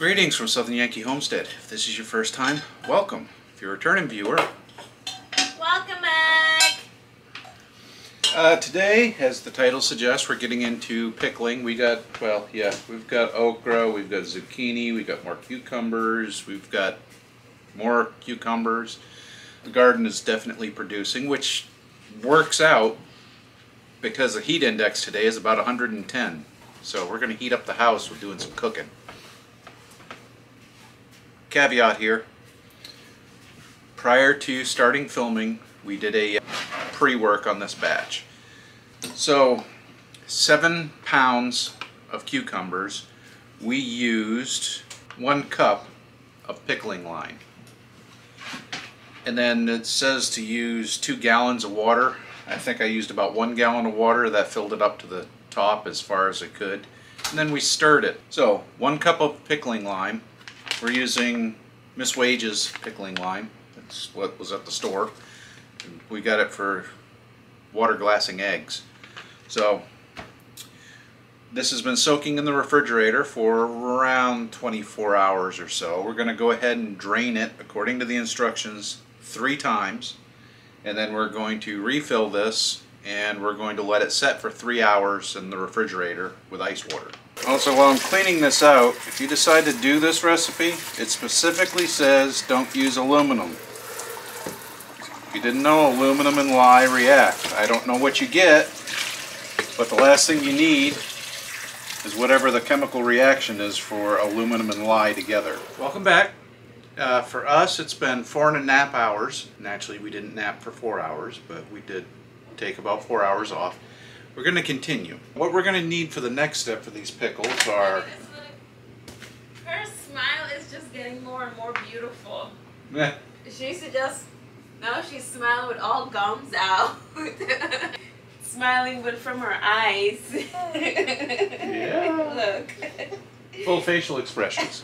Greetings from Southern Yankee Homestead. If this is your first time, welcome. If you're a returning viewer, welcome back. Today, as the title suggests, we're getting into pickling. We've got okra, we've got zucchini, we've got more cucumbers, we've got more cucumbers. The garden is definitely producing, which works out because the heat index today is about 110. So we're going to heat up the house with doing some cooking. Caveat here, prior to starting filming, we did a pre-work on this batch. So 7 pounds of cucumbers, we used 1 cup of pickling line. And then it says to use 2 gallons of water. I think I used about 1 gallon of water. That filled it up to the top as far as it could. And then we stirred it. So 1 cup of pickling lime. We're using Miss Wage's pickling lime. That's what was at the store. We got it for water glassing eggs. So this has been soaking in the refrigerator for around 24 hours or so. We're going to go ahead and drain it according to the instructions 3 times. And then we're going to refill this and we're going to let it set for 3 hours in the refrigerator with ice water. Also, while I'm cleaning this out, if you decide to do this recipe, it specifically says don't use aluminum. If you didn't know, aluminum and lye react. I don't know what you get, but the last thing you need is whatever the chemical reaction is for aluminum and lye together. Welcome back. For us, it's been 4.5 hours. Naturally, we didn't nap for 4 hours, but we did take about 4 hours off. We're going to continue. What we're going to need for the next step for these pickles are... Her smile is just getting more and more beautiful. Yeah. She used to just... Now she's smiling with all gums out. Smiling but from her eyes. Yeah. Look. Full facial expressions.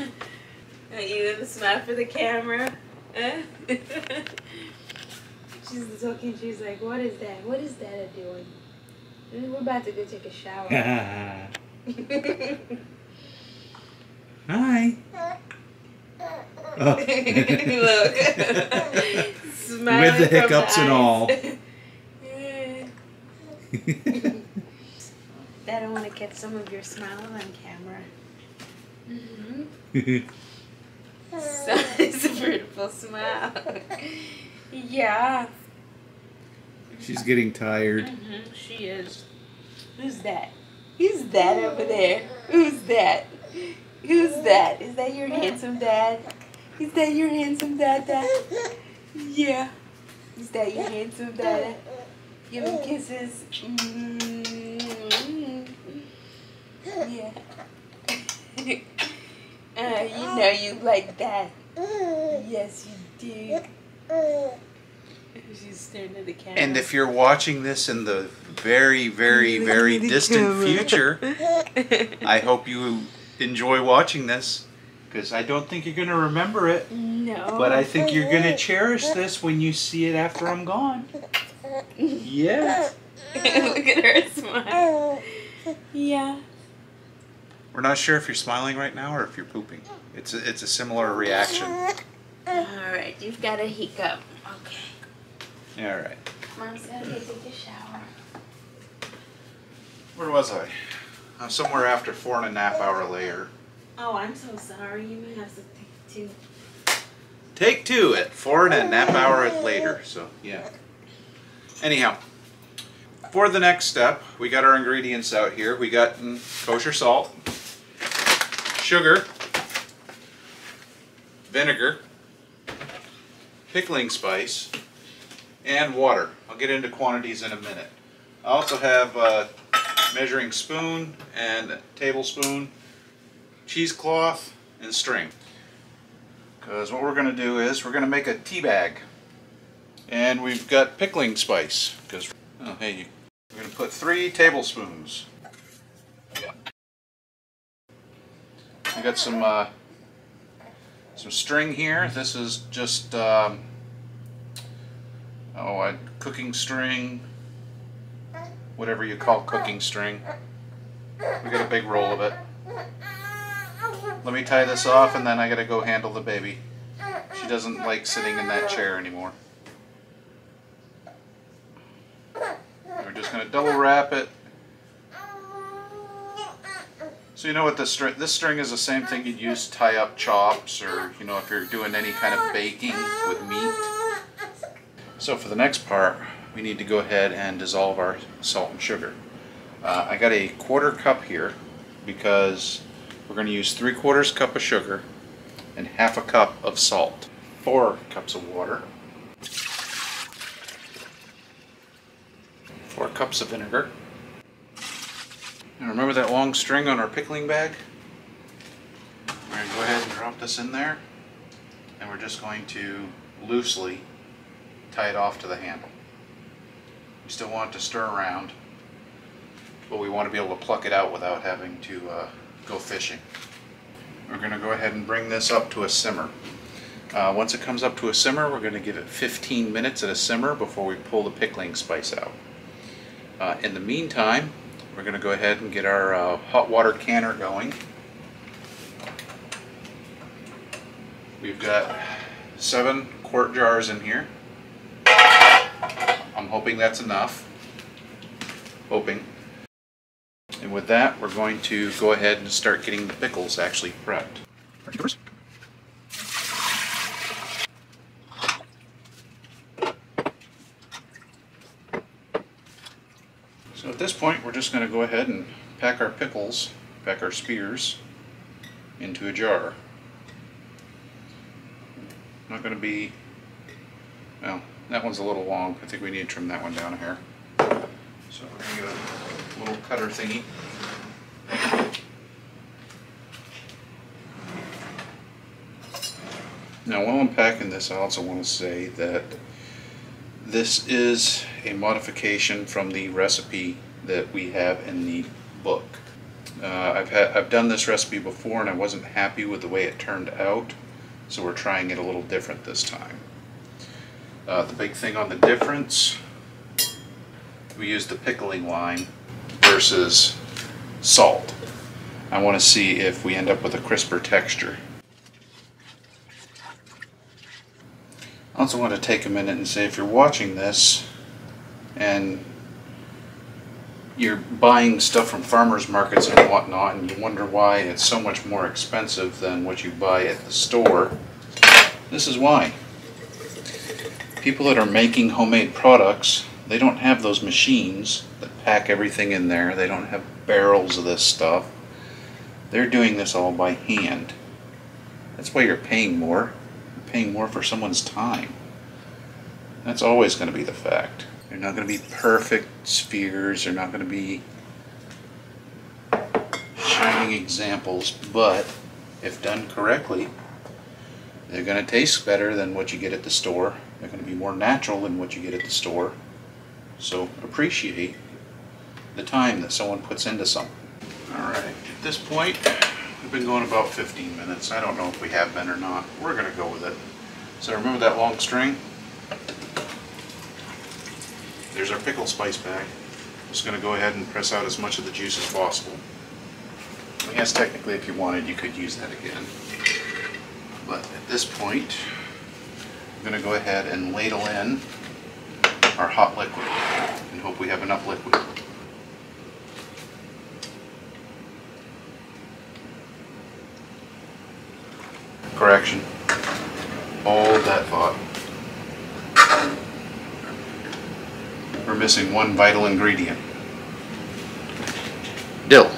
You gonna smile for the camera? She's talking, she's like, what is that? What is that doing? We're about to go take a shower. Hi. Oh. Look. Smiling with the hiccups and all. I don't want to get some of your smile on camera. So it's a beautiful smile. Yeah. She's getting tired. She is. Who's that? Who's that over there? Who's that? Who's that? Is that your handsome dad? Is that your handsome dada? Yeah. Is that your handsome dada? Give him kisses. Yeah. You know you like that. Yes, you do. She's staring at the camera. And if you're watching this in the very, very, very distant future, I hope you enjoy watching this, because I don't think you're going to remember it. No. But I think you're going to cherish this when you see it after I'm gone. Yes. Look at her smile. Yeah. We're not sure if you're smiling right now or if you're pooping. It's a similar reaction. Alright, you've got a hiccup. Okay. Alright. Mom's gotta take a shower. Where was I? I'm somewhere after 4.5 hour later. Oh, I'm so sorry. You may have to take 2. Take 2 at 4.5 hours later. So, yeah. Anyhow, for the next step, we got our ingredients out here. We got kosher salt, sugar, vinegar, pickling spice, and water. I'll get into quantities in a minute. I also have a measuring spoon and a tablespoon, cheesecloth, and string. Because what we're going to do is we're going to make a tea bag. And we've got pickling spice. Because, oh, hey, we're going to put 3 tablespoons. I got some string here. This is just cooking string, whatever you call cooking string. We got a big roll of it. Let me tie this off and then I gotta go handle the baby. She doesn't like sitting in that chair anymore. We're just gonna double wrap it. So you know what this string is the same thing you'd use to tie up chops, or you know, if you're doing any kind of baking with meat. So for the next part, we need to go ahead and dissolve our salt and sugar. I got a 1/4 cup here because we're going to use 3/4 cup of sugar and 1/2 cup of salt. 4 cups of water. 4 cups of vinegar. And remember that long string on our pickling bag? We're going to go ahead and drop this in there, and we're just going to loosely tie it off to the handle. We still want it to stir around, but we want to be able to pluck it out without having to go fishing. We're going to go ahead and bring this up to a simmer. Once it comes up to a simmer, we're going to give it 15 minutes at a simmer before we pull the pickling spice out. In the meantime, we're going to go ahead and get our hot water canner going. We've got 7 quart jars in here. I'm hoping that's enough. Hoping. And with that, we're going to go ahead and start getting the pickles actually prepped. So at this point, we're just going to go ahead and pack our pickles, pack our spears, into a jar. Not going to be, well, that one's a little long. I think we need to trim that one down a hair. So we're going to get a little cutter thingy. Now while I'm packing this, I also want to say that this is a modification from the recipe that we have in the book. I've done this recipe before and I wasn't happy with the way it turned out, so we're trying it a little different this time. The big thing on the difference, we use the pickling line versus salt. I want to see if we end up with a crisper texture. I also want to take a minute and say, if you're watching this and you're buying stuff from farmers markets and whatnot and you wonder why it's so much more expensive than what you buy at the store, this is why. People that are making homemade products, they don't have those machines that pack everything in there. They don't have barrels of this stuff. They're doing this all by hand. That's why you're paying more. You're paying more for someone's time. That's always going to be the fact. They're not going to be perfect spheres. They're not going to be shining examples, but if done correctly, they're going to taste better than what you get at the store. They're going to be more natural than what you get at the store. So appreciate the time that someone puts into something. Alright, at this point, we've been going about 15 minutes. I don't know if we have been or not. We're going to go with it. So remember that long string? There's our pickle spice bag. Just going to go ahead and press out as much of the juice as possible. I guess technically if you wanted, you could use that again. But at this point, I'm going to go ahead and ladle in our hot liquid and hope we have enough liquid. Correction. Hold that thought. We're missing one vital ingredient. Dill.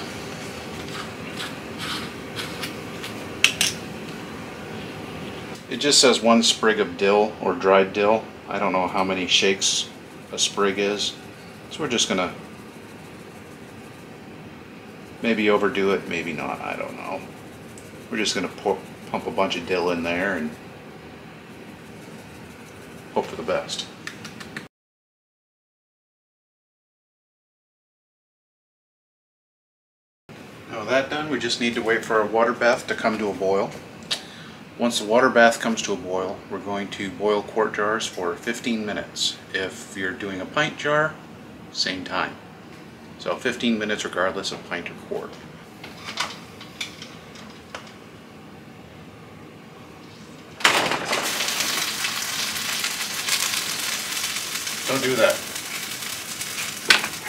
It just says 1 sprig of dill or dried dill. I don't know how many shakes a sprig is. So we're just gonna maybe overdo it, maybe not, I don't know. We're just gonna pump a bunch of dill in there and hope for the best. Now that done, we just need to wait for our water bath to come to a boil. Once the water bath comes to a boil, we're going to boil quart jars for 15 minutes. If you're doing a pint jar, same time. So 15 minutes regardless of pint or quart. Don't do that.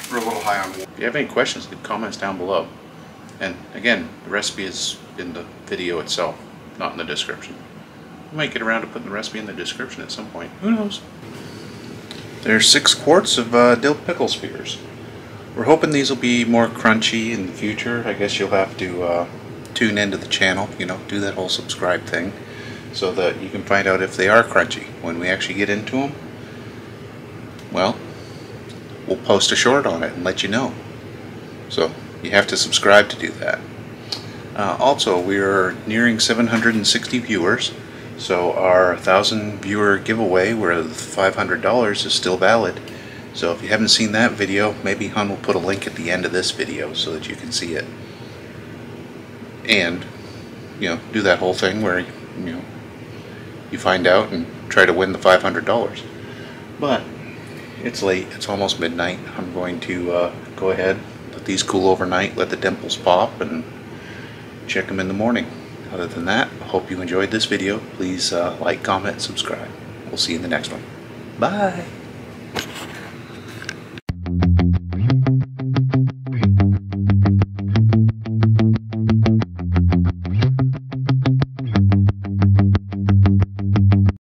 We're a little high on water. If you have any questions, leave comments down below. And again, the recipe is in the video itself, not in the description. I might get around to putting the recipe in the description at some point. Who knows? There's 6 quarts of dill pickle spears. We're hoping these will be more crunchy in the future. I guess you'll have to tune into the channel, you know, do that whole subscribe thing, so that you can find out if they are crunchy. When we actually get into them, well, we'll post a short on it and let you know. So you have to subscribe to do that. Also, we're nearing 760 viewers, so our 1,000 viewer giveaway worth $500 is still valid. So if you haven't seen that video, maybe Hun will put a link at the end of this video so that you can see it. And, you know, do that whole thing where, you know, you find out and try to win the $500. But it's late, it's almost midnight. I'm going to go ahead, let these cool overnight, let the dimples pop, and check them in the morning. Other than that, I hope you enjoyed this video. Please like, comment, subscribe. We'll see you in the next one. Bye!